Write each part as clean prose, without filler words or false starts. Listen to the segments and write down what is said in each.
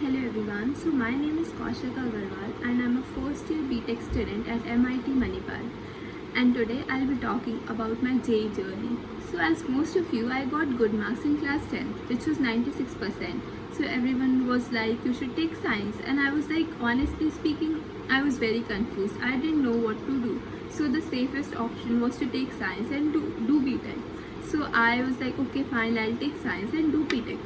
Hello everyone. So my name is Kaushika Agarwal and I'm a first year BTech student at MIT Manipal. And today I'll be talking about my JEE journey. So as most of you, I got good marks in class 10, which was 96%. So everyone was like, you should take science. And I was like, honestly speaking, I was very confused. I didn't know what to do. So the safest option was to take science and do BTech. So I was like, okay, fine, I'll take science and do BTech.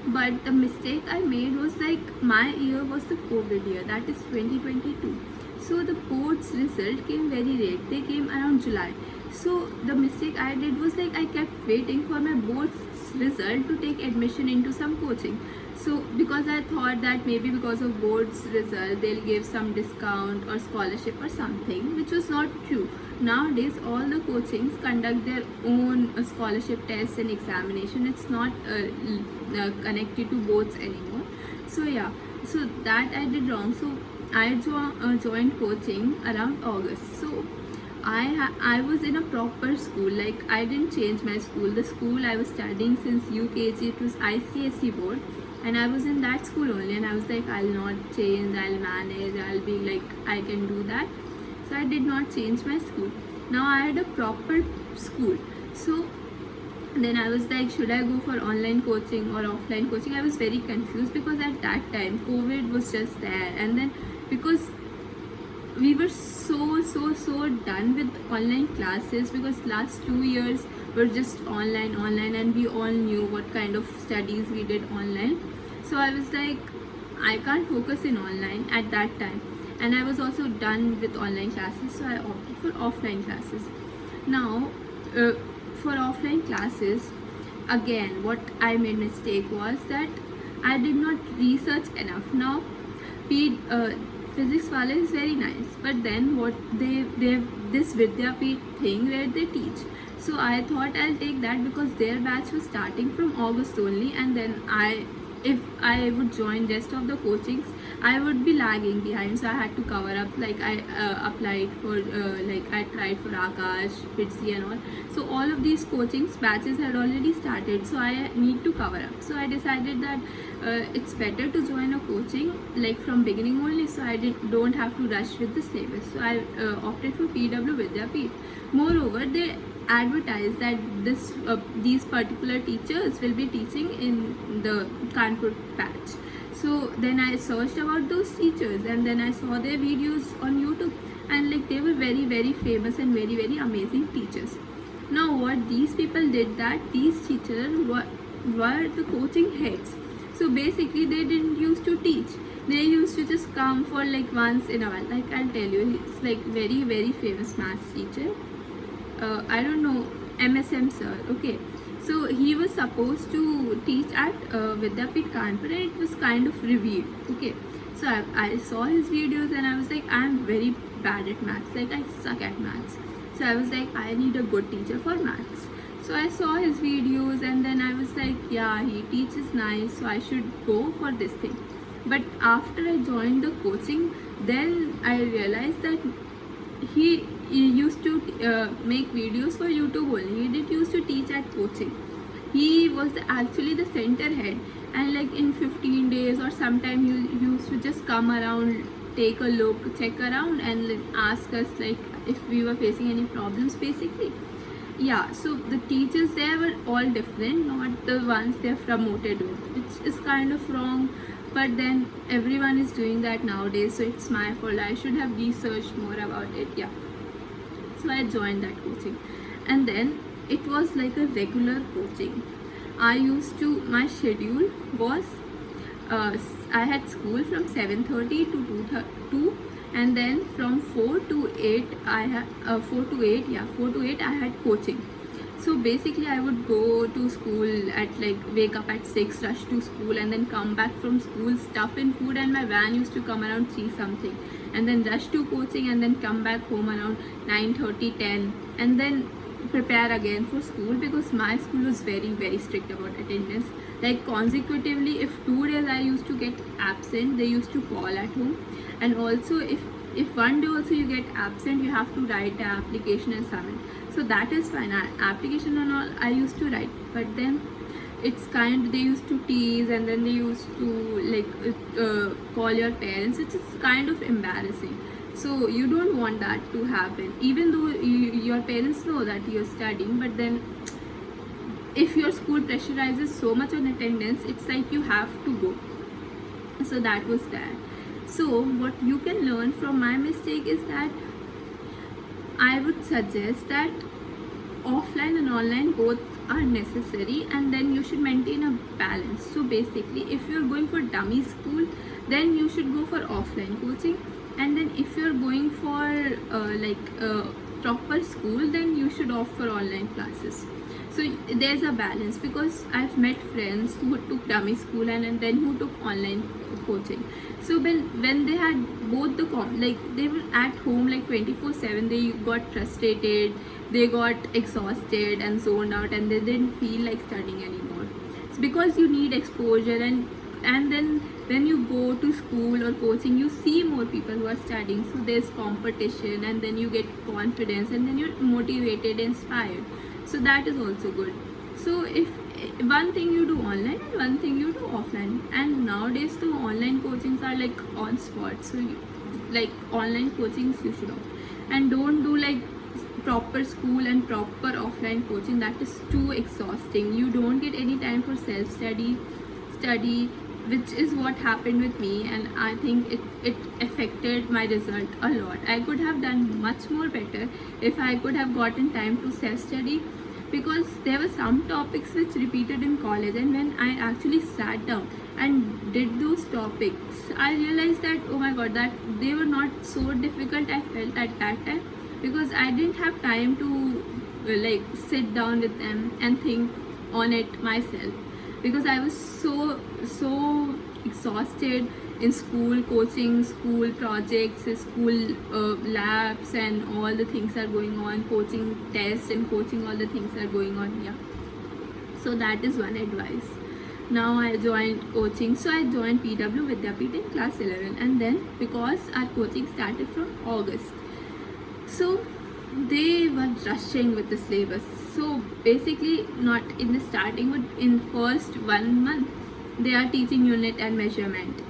But the mistake I made was like my year was the COVID year, that is 2022. So the board's result came very late. They came around July. So the mistake I did was like I kept waiting for my board's result to take admission into some coaching. So because I thought that maybe because of board's result they'll give some discount or scholarship or something, which was not true. Nowadays all the coachings conduct their own scholarship tests and examination. It's not connected to boards anymore. So yeah, so that I did wrong. So I joined coaching around August. So I was in a proper school. Like I didn't change my school. The school I was studying since UKG, it was ICSE board, and I was in that school only. And I was like, I'll not change. I'll manage. I'll be like, I can do that. So I did not change my school. Now I had a proper school. So then I was like, should I go for online coaching or offline coaching? I was very confused because at that time COVID was just there, and then because we were so done with online classes, because last 2 years were just online, and we all knew what kind of studies we did online. So I was like, I can't focus in online at that time, and I was also done with online classes, so I opted for offline classes. Now for offline classes, again what I made mistake was that I did not research enough. Now physics wala is very nice, but then what they have this Vidyapeeth thing where they teach. So I thought I'll take that because their batch was starting from August only, and then if I would join rest of the coachings, I would be lagging behind. So I had to cover up. Like I applied for I tried for Akash, Fitzy and all. So all of these coachings batches had already started, so I need to cover up. So I decided that it's better to join a coaching like from beginning only, so I don't have to rush with the syllabus. So I opted for PW Vidyapeeth. Moreover, they advertise that these particular teachers will be teaching in the Kanpur batch. So then I searched about those teachers, and then I saw their videos on YouTube, and like they were very famous and very amazing teachers. Now what these people did, that these teachers were the coaching heads. So basically they didn't used to teach. They used to just come for like once in a while. Like I'll tell you, he's like very famous maths teacher. I don't know, MSM sir. Okay, so he was supposed to teach at Vidyapeeth Kanpur, and it was kind of revealed. Okay, so I saw his videos and I was like, I'm very bad at maths. Like I suck at maths. So I was like, I need a good teacher for maths. So I saw his videos, and then I was like, yeah, he teaches nice, so I should go for this thing. But after I joined the coaching, then I realized that he used to make videos for YouTube only. He didn't used to teach at coaching. He was actually the center head, and like in 15 days or sometime he used to just come around, take a look, check around, and like, ask us like if we were facing any problems basically. Yeah, so the teachers there were all different, not the ones they're promoted with, which is kind of wrong. But then everyone is doing that nowadays, so it's my fault. I should have researched more about it. Yeah, so I joined that coaching, and then it was like a regular coaching. My schedule was I had school from 7:30 to 2, and then from 4 to 8 I had 4 to 8 I had coaching. So basically I would go to school at like, wake up at 6, rush to school, and then come back from school, stuff in food, and my van used to come around 3 something, and then rush to coaching, and then come back home around 9:30, 10, and then prepare again for school, because my school was very strict about attendance. Like consecutively, if 2 days I used to get absent, they used to call at home. And also if one day also you get absent, you have to write an application and submit. So that is fine. Application and all I used to write, but then it's kind, they used to tease, and then they used to call your parents, which is kind of embarrassing. So you don't want that to happen, even though your parents know that you're studying. But then if your school pressurizes so much on attendance, it's like you have to go. So that was that. So what you can learn from my mistake is that I would suggest that offline and online both are necessary, and then you should maintain a balance. So basically, if you're going for dummy school, then you should go for offline coaching, and then if you're going for proper school, then you should opt for online classes. So there's a balance, because I've met friends who took dummy school and then who took online coaching. So when they had both they were at home like 24/7, they got frustrated, they got exhausted and zoned out, and they didn't feel like studying anymore. It's because you need exposure, and then when you go to school or coaching, you see more people who are studying, so there's competition, and then you get confidence, and then you're motivated, inspired. So that is also good. So if one thing you do online and one thing you do offline, and nowadays the online coachings are like on spot, so online coachings you should opt, and don't do like proper school and proper offline coaching. That is too exhausting. You don't get any time for self study, which is what happened with me, and I think it affected my result a lot. I could have done much more better if I could have gotten time to self study, because there were some topics which repeated in college, and when I actually sat down and did those topics, I realized that, oh my god, that they were not so difficult, I felt at that time, because I didn't have time to sit down with them and think on it myself, because I was so exhausted in school coaching, school projects, school labs, and all the things are going on, coaching tests and coaching, all the things are going on. Yeah, so that is one advice. Now I joined coaching, so I joined PW Vidyapeeth in class 11, and then because our coaching started from August, so they were rushing with the syllabus. So basically, not in the starting, but in first 1 month, they are teaching unit and measurement.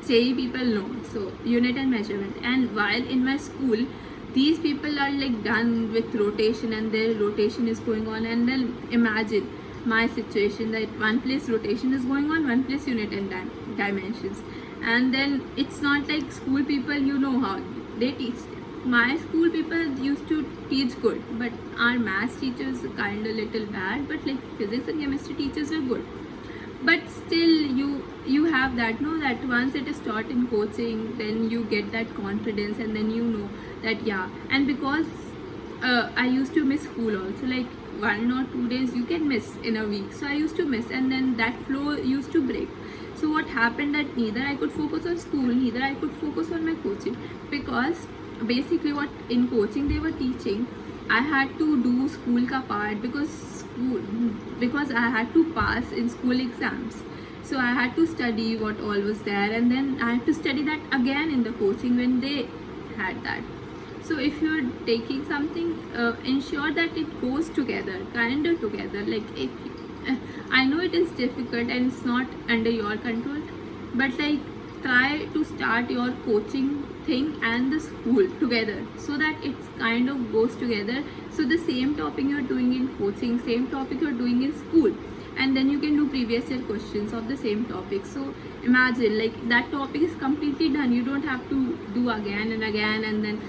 JEE people know, so unit and measurement. And while in my school, these people are like done with rotation, and their rotation is going on. And then imagine my situation, that one place rotation is going on, one place unit and dimensions. And then it's not like school people, you know how they teach. My school people used to teach good, but our maths teachers are kind of little bad, but like physics and chemistry teachers are good. But still you have that, no, that once it is taught in coaching, then you get that confidence, and then you know that, yeah. And because I used to miss school also, like 1 or 2 days you can miss in a week, so I used to miss, and then that flow used to break. So what happened, that neither I could focus on school, neither I could focus on my coaching, because basically what in coaching they were teaching, I had to do school ka part, because I had to pass in school exams. So I had to study what all was there, and then I had to study that again in the coaching when they had that. So if you're taking something, ensure that it goes together, kind of together. Like if I know it is difficult and it's not under your control, but like try to start your coaching thing and the school together, so that it kind of goes together. So the same topic you're doing in coaching, same topic you're doing in school, and then you can do previous year questions of the same topic. So imagine like that topic is completely done, you don't have to do again and again, and then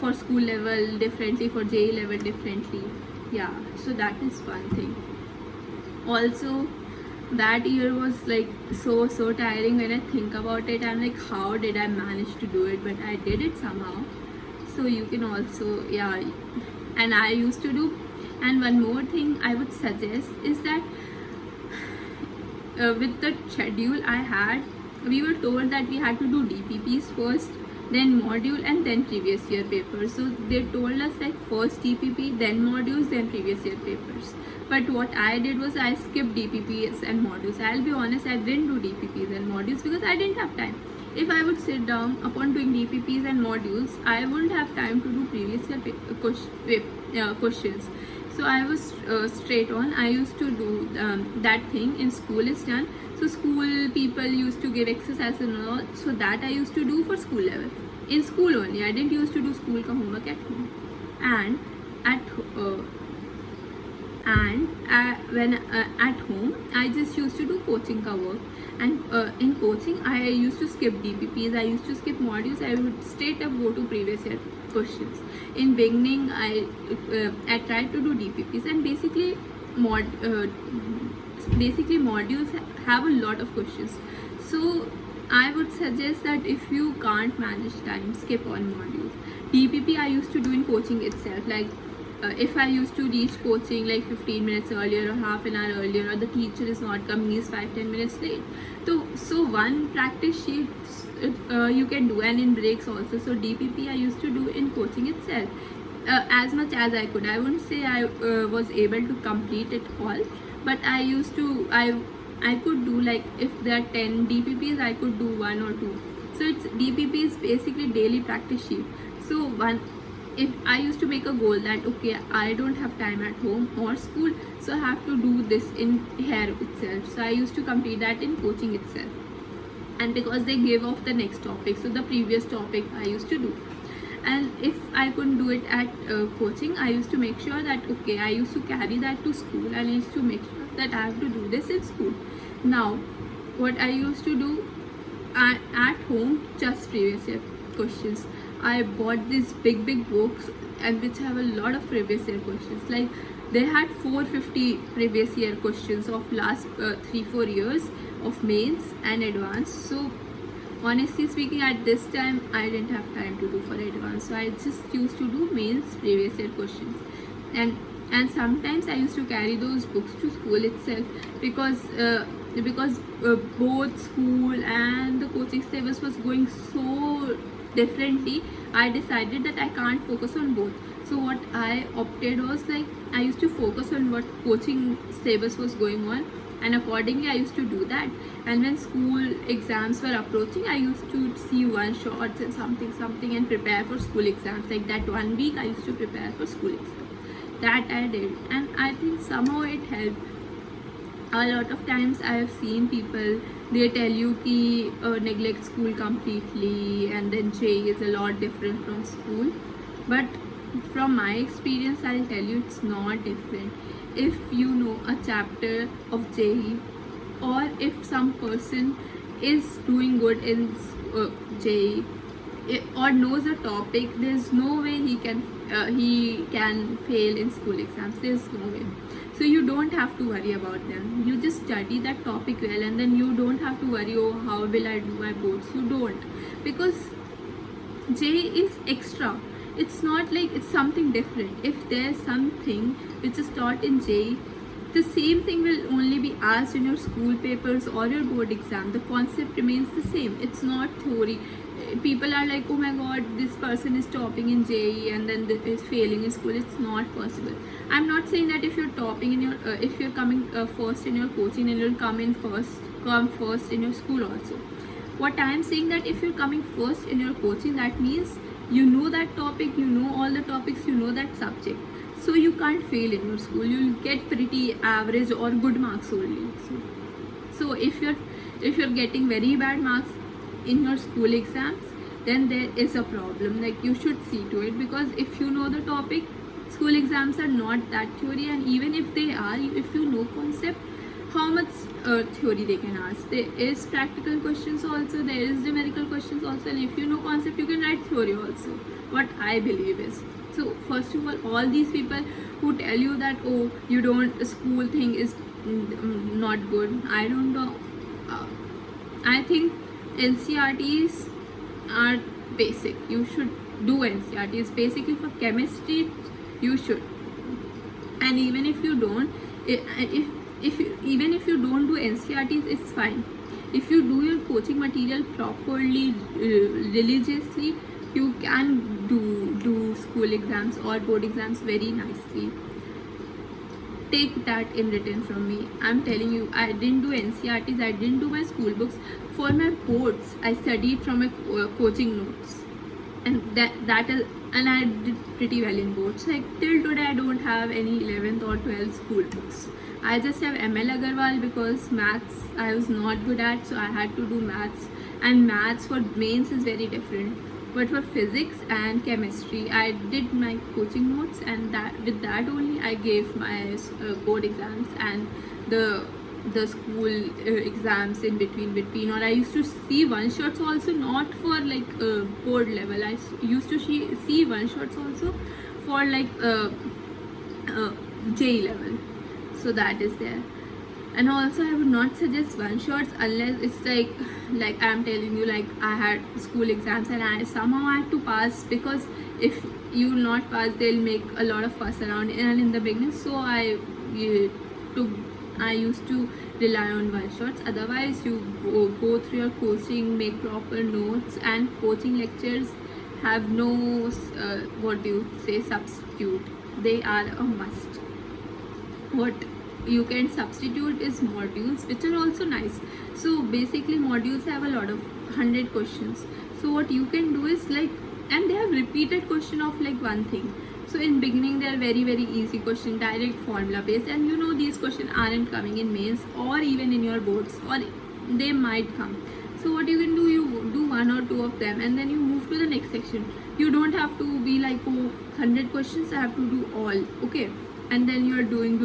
for school level differently, for JEE level differently. Yeah, so that is one thing. Also, that year was like so tiring. When I think about it, I'm like, how did I manage to do it? But I did it somehow. So you can also, yeah. And I used to do. And one more thing I would suggest is that with the schedule I had, we were told that we had to do DPPs first, then module, and then previous year papers. So they told us like first DPP, then modules, then previous year papers. But what I did was I skipped DPPs and modules. I'll be honest, I didn't do DPPs and modules because I didn't have time. If I would sit down upon doing DPPs and modules, I wouldn't have time to do previous year questions. So I was straight on. I used to do that thing in school is done. So school people used to give exercise and all, so that I used to do for school level in school only. I didn't used to do school ka homework at home. And at when at home I just used to do coaching ka work. And in coaching I used to skip DPPs, I used to skip modules. I would straight up go to previous year questions. In beginning I tried to do DPPs, and basically modules have a lot of questions. So I would suggest that if you can't manage time, skip on modules. DPP I used to do in coaching itself, like if I used to reach coaching like 15 minutes earlier or half an hour earlier, or the teacher is not coming, he's 5-10 minutes late. So one practice sheet you can do, and in breaks also. So DPP I used to do in coaching itself as much as I could. I wouldn't say I was able to complete it all, but I used to I could do, like if there are 10 DPPs I could do 1 or 2. So it's DPP is basically daily practice sheet. So if I used to make a goal that okay, I don't have time at home or school, so I have to do this in here itself. So I used to complete that in coaching itself. And because they gave off the next topic, so the previous topic I used to do. And if I couldn't do it at coaching, I used to make sure that okay, I used to carry that to school, and I used to make sure that I have to do this in school. Now what I used to do at home, just previous year questions. I bought these big books, and which have a lot of previous year questions. Like they had 450 previous year questions of last 3-4 years of mains and advanced. So honestly speaking, at this time I didn't have time to do for advanced, so I just used to do mains previous year questions. And sometimes I used to carry those books to school itself, because both school and the coaching syllabus was going so differently. I decided that I can't focus on both. So what I opted was, like I used to focus on what coaching syllabus was going on, and accordingly I used to do that. And when school exams were approaching, I used to see one shots and something and prepare for school exams. Like that 1 week I used to prepare for school exams. That I did, and I think somehow it helped. A lot of times I have seen people, they tell you ki neglect school completely, and then JEE is a lot different from school. But from my experience, I'll tell you it's not different. If you know a chapter of JEE, or if some person is doing good in JEE or knows a topic, there's no way he can fail in school exams. There's no way. So you don't have to worry about them. You just study that topic well, and then you don't have to worry, oh, how will I do my boards? You don't, because JEE is extra. It's not like it's something different. If there's something which is taught in JEE, the same thing will only be asked in your school papers or your board exam. The concept remains the same. It's not theory. People are like, oh my god, this person is topping in JEE and then is failing in school. It's not possible. I'm not saying that if you're topping in your if you're coming first in your coaching, and you'll come first in your school also. What I'm saying, that if you're coming first in your coaching, that means you know that topic, you know all the topics, you know that subject. So you can't fail in your school. You'll get pretty average or good marks only. So if you're getting very bad marks in your school exams, then there is a problem. Like you should see to it, because if you know the topic, school exams are not that theory. And even if they are, if you know concept, how much theory they can ask? There is practical questions also, there is numerical questions also, and if you know concept, you can write theory also. What I believe is, so first of all these people who tell you that, oh, you don't, school thing is not good, I don't know. I think NCRTs are basic. You should do NCRTs. Basically for chemistry, you should. And even if you don't, even if you don't do NCRTs, it's fine. If you do your coaching material properly, religiously, you can do school exams or board exams very nicely. Take that in written from me. I'm telling you, I didn't do NCRTs, I didn't do my school books. For my boards, I studied from my coaching notes. and that is, and I did pretty well in boards. Like till today I don't have any 11th or 12th school books. I just have ML Agarwal because maths I was not good at, so I had to do maths, and maths for mains is very different. But for physics and chemistry, I did my coaching notes, and that with that only I gave my board exams and the school exams in between. Or I used to see one shots also, not for like board level. I used to see one shots also for like J level. So that is there. And also I would not suggest one shots unless it's like I'm telling you, like I had school exams and I somehow had to pass, because if you will not pass they'll make a lot of fuss around and in the beginning. So I used to rely on one shots. Otherwise you go through your coaching, make proper notes, and coaching lectures have no what do you say, substitute. They are a must. What you can substitute is modules, which are also nice. So basically modules have a lot of 100 questions. So what you can do is like, and they have repeated question of like one thing. So in beginning they are very easy question, direct formula based, and you know these questions aren't coming in mains or even in your boards, or they might come. So what you can do, you do one or two of them and then you move to the next section. You don't have to be like, oh, 100 questions I have to do all, okay, and then you are doing,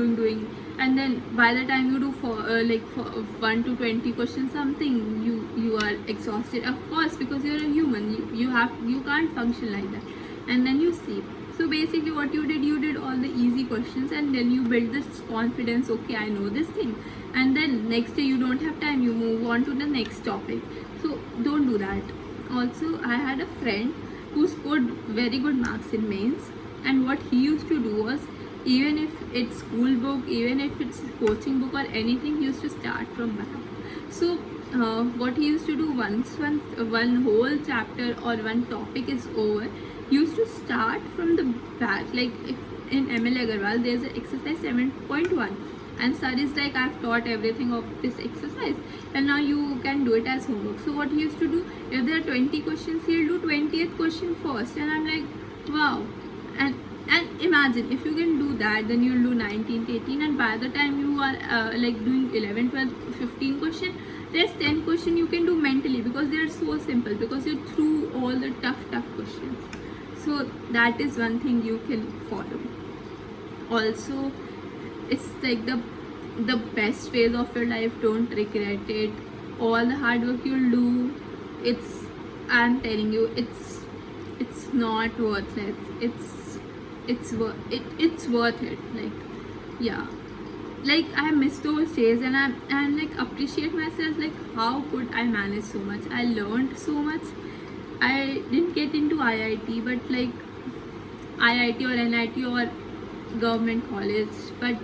and then by the time you do for 1 to 20 questions something, you are exhausted, of course, because you're a human. You can't function like that, and then you sleep. So basically what you did all the easy questions, and then you build this confidence, okay, I know this thing, and then next day you don't have time, you move on to the next topic. So don't do that. Also, I had a friend who scored very good marks in mains, and what he used to do was, even if it's school book, even if it's coaching book or anything, he used to start from back. So what he used to do, once one whole chapter or one topic is over, he used to start from the back. Like if in ML Agarwal there's an exercise 7.1, and sir is like, I've taught everything of this exercise and now you can do it as homework. So what he used to do, if there are 20 questions, he'll do 20th question first, and I'm like, wow. And imagine if you can do that, then you'll do 19th, 18th, and by the time you are like doing 11, 12, 15 question, there's 10 question you can do mentally, because they are so simple, because you're through all the tough questions. So that is one thing you can follow. Also, it's like the best phase of your life. Don't regret it. All the hard work you'll do, I'm telling you, it's not worth it. It's worth it. Like, yeah, like I miss those days, and I'm like appreciate myself, like how could I manage so much. I learned so much. I didn't get into IIT, but like IIT or NIT or government college, but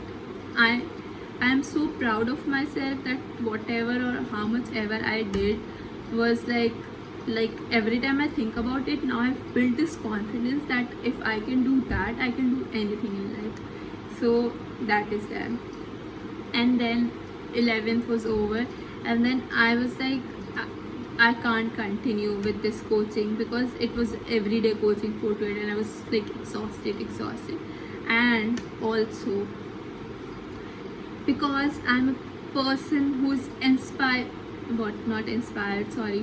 I am so proud of myself that whatever or how much ever I did was like every time I think about it, now I've built this confidence that if I can do that, I can do anything in life. So that is there. And then 11th was over, and then I was like, I can't continue with this coaching, because it was everyday coaching 4 to 8, and I was like exhausted. And also because I'm a person who's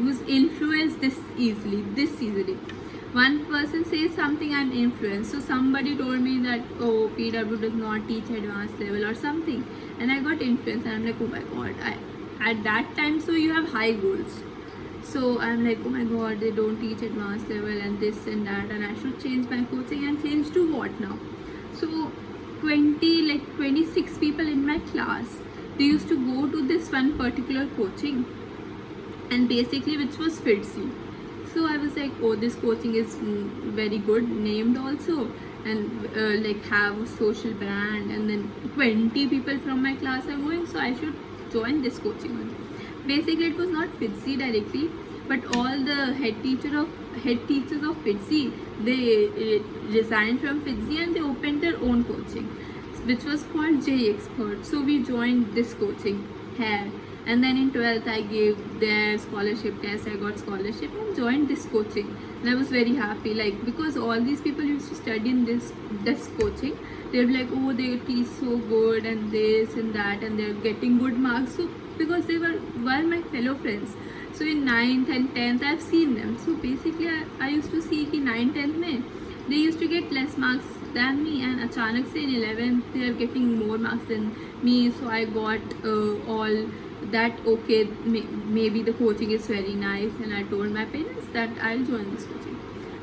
who's influenced this easily. One person says something, I'm influenced. So somebody told me that, oh, PW does not teach advanced level or something, and I got influenced, and I'm like, oh my god, at that time, so you have high goals. So I'm like, oh my god, they don't teach advanced level and this and that, and I should change my coaching. And change to what now? So 26 people in my class, they used to go to this one particular coaching, and basically which was FIDSI. So I was like, oh, this coaching is very good, named also, and like have a social brand, and then 20 people from my class are going, so I should join this coaching one. Basically it was not FIDSI directly, but all the head teachers of FIDSI, they resigned from FIDSI and they opened their own coaching, which was called J Expert. So we joined this coaching here, And then in 12th I gave their scholarship test, I got scholarship and joined this coaching. And I was very happy, like, because all these people used to study in this coaching. They're like, oh, they teach so good and this and that, and they're getting good marks. So because they were my fellow friends. So in 9th and 10th I've seen them. So basically I used to see कि 9th 10th में they used to get less marks than me, and अचानक से in 11th they are getting more marks than me. So I got all that, okay, maybe the coaching is very nice, and I told my parents that I'll join this coaching.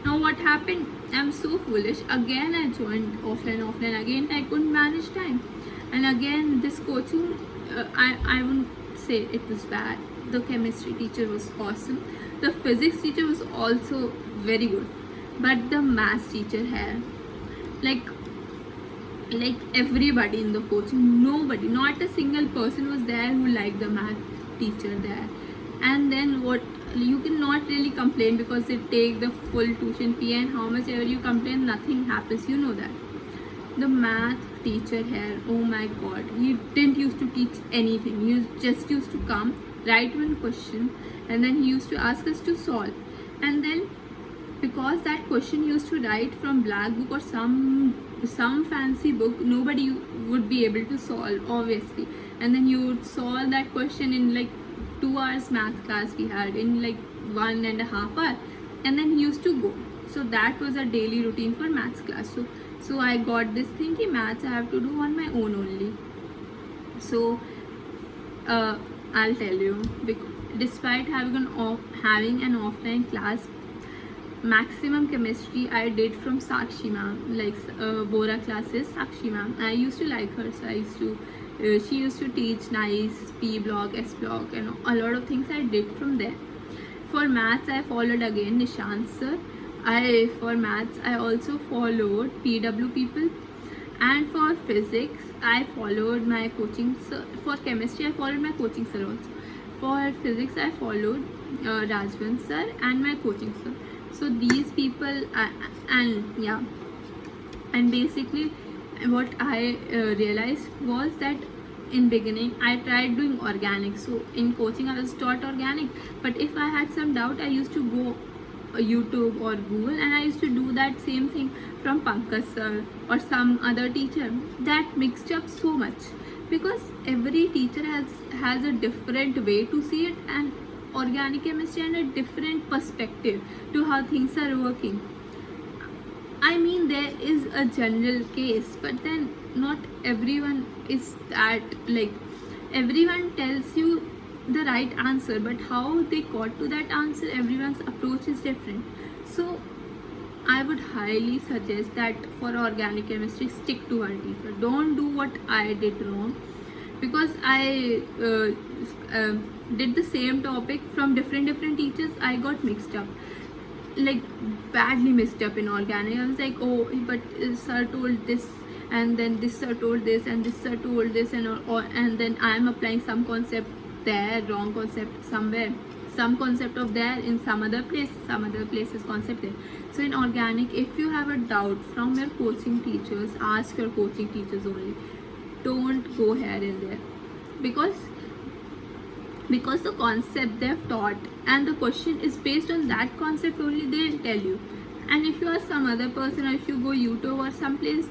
Now what happened, I'm so foolish, again I joined offline, again I couldn't manage time, and again this coaching, I wouldn't say it was bad. The chemistry teacher was awesome, the physics teacher was also very good, but the maths teacher had like everybody in the coaching, nobody, not a single person was there who liked the math teacher there. And then what, you cannot really complain because they take the full tuition fee, and how much ever you complain, nothing happens, you know that. The math teacher here, oh my god, he didn't used to teach anything. He just used to come, write one question, and then he used to ask us to solve. And then because that question used to write from black book or some fancy book, nobody would be able to solve, obviously. And then you would solve that question in like 2 hours math class we had, in like 1.5 hours, and then he used to go. So that was a daily routine for maths class. So I got this thing कि maths I have to do on my own only. So I'll tell you, despite having an offline class, maximum chemistry I did from Sakshi ma'am, like Bora classes, Sakshi ma'am. I used to like her, so she used to teach nice P block, S block, and a lot of things I did from there. For maths I followed again Nishant sir. For maths I also followed PW people, and for physics I followed my coaching sir. For chemistry I followed my coaching sir also. For physics I followed Rajvan sir and my coaching sir. So these people, and basically what I realized was that in beginning I tried doing organic. So in coaching I was taught organic, but if I had some doubt I used to go YouTube or Google, and I used to do that same thing from Pankaj sir or some other teacher. That mixed up so much because every teacher has a different way to see it, and organic chemistry and a different perspective to how things are working. I mean, there is a general case, but then not everyone is that, like, everyone tells you the right answer, but how they got to that answer, everyone's approach is different. So I would highly suggest that for organic chemistry, stick to one teacher. Don't do what I did wrong, because I did the same topic from different teachers. I got mixed up, like badly mixed up in organic. I was like, oh, but sir told this, and then this sir told this, and this sir told this, and then I am applying some concept there, wrong concept somewhere, some concept of there in some other place, some other place's concept there. So in organic, if you have a doubt from your coaching teachers, ask your coaching teachers only. Don't go here and there, because the concept they've taught and the question is based on that concept only, they'll tell you. And if you are some other person, or if you go YouTube or someplace,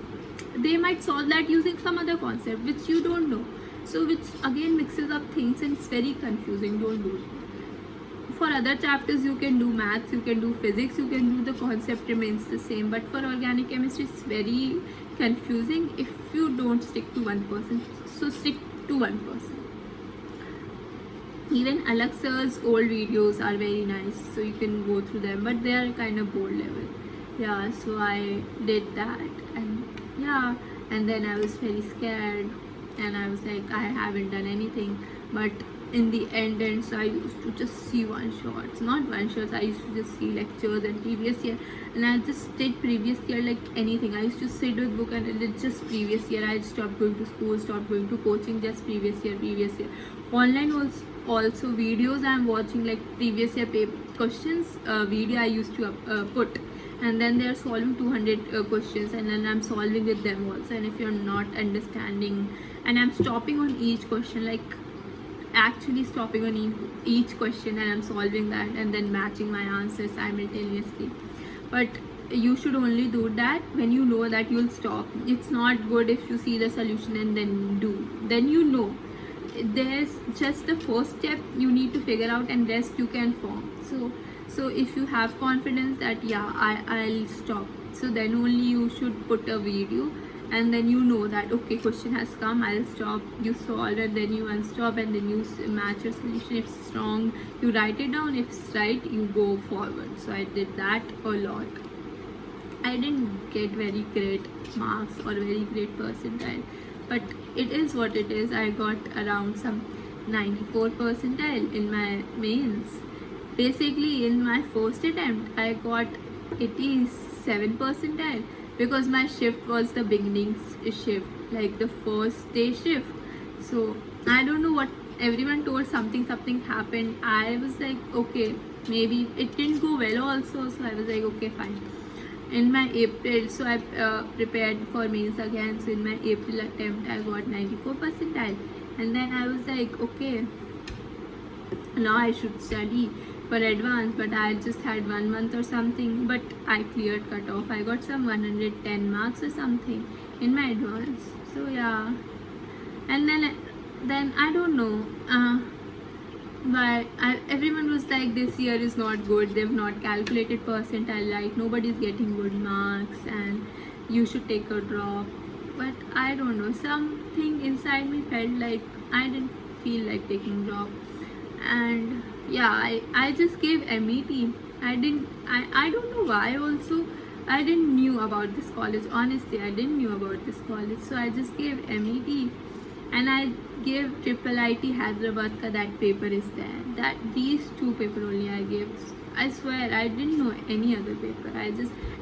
they might solve that using some other concept which you don't know, so which again mixes up things and it's very confusing. Don't do it. For other chapters you can do maths, you can do physics, you can do, the concept remains the same, but for organic chemistry it's very confusing if you don't stick to one person. So stick to one person. Even Alak sir's old videos are very nice, so you can go through them, but they are kind of board level. Yeah, so I did that, and then I was very scared, and I was like, I haven't done anything. But in the end, so I used to just see one shots, not one shots, I used to just see lectures and previous year, and I just did previous year like anything. I used to sit with book and I did just previous year. I stopped going to school, stopped going to coaching, just previous year. Online was also videos I'm watching, like previous year paper questions video I used to put, and then they are solving 200 questions, and then I'm solving with them also. And if you're not understanding, and I'm stopping on each question, like actually stopping on each question and I'm solving that and then matching my answers simultaneously. But you should only do that when you know that you'll stop. It's not good if you see the solution and then do. Then you know. There's just the first step you need to figure out, and rest you can form. So if you have confidence that yeah, I'll stop, so then only you should put a video, and then you know that okay, question has come, I'll stop, you solve, and then you unstop, and then you match your solution. If it's wrong, you write it down. If it's right, you go forward. So I did that a lot. I didn't get very great marks or very great percentile, but it is what it is. I got around some 94 percentile in my mains. Basically, in my first attempt, I got 87 percentile because my shift was the beginning shift, like the first day shift. So I don't know what, everyone told something happened. I was like, okay, maybe it didn't go well also. So I was like, okay, fine. In my April, so I prepared for mains again. So in my April attempt, I got 94 percentile, and then I was like, okay, now I should study for advance. But I just had 1 month or something, but I cleared cutoff. I got some 110 marks or something in my advance. So yeah, and then I don't know. But everyone was like, this year is not good, they've not calculated percentile right, nobody's getting good marks and you should take a drop. But I don't know, something inside me felt like I didn't feel like taking drop. And yeah, I just gave MET. I don't know why also. I didn't knew about this college, honestly. I didn't knew about this college, so I just gave MET. And I gave triple IT Hyderabad ka that paper is there. That these two paper only I gave. I swear I didn't know any other paper.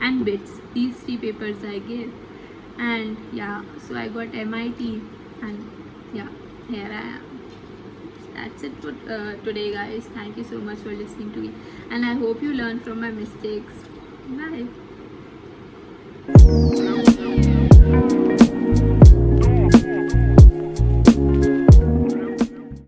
And bits. These 3 papers I gave. And yeah, so I got MIT, and yeah, here I am. That's it for today, guys. Thank you so much for listening to me, and I hope you learn from my mistakes. Bye.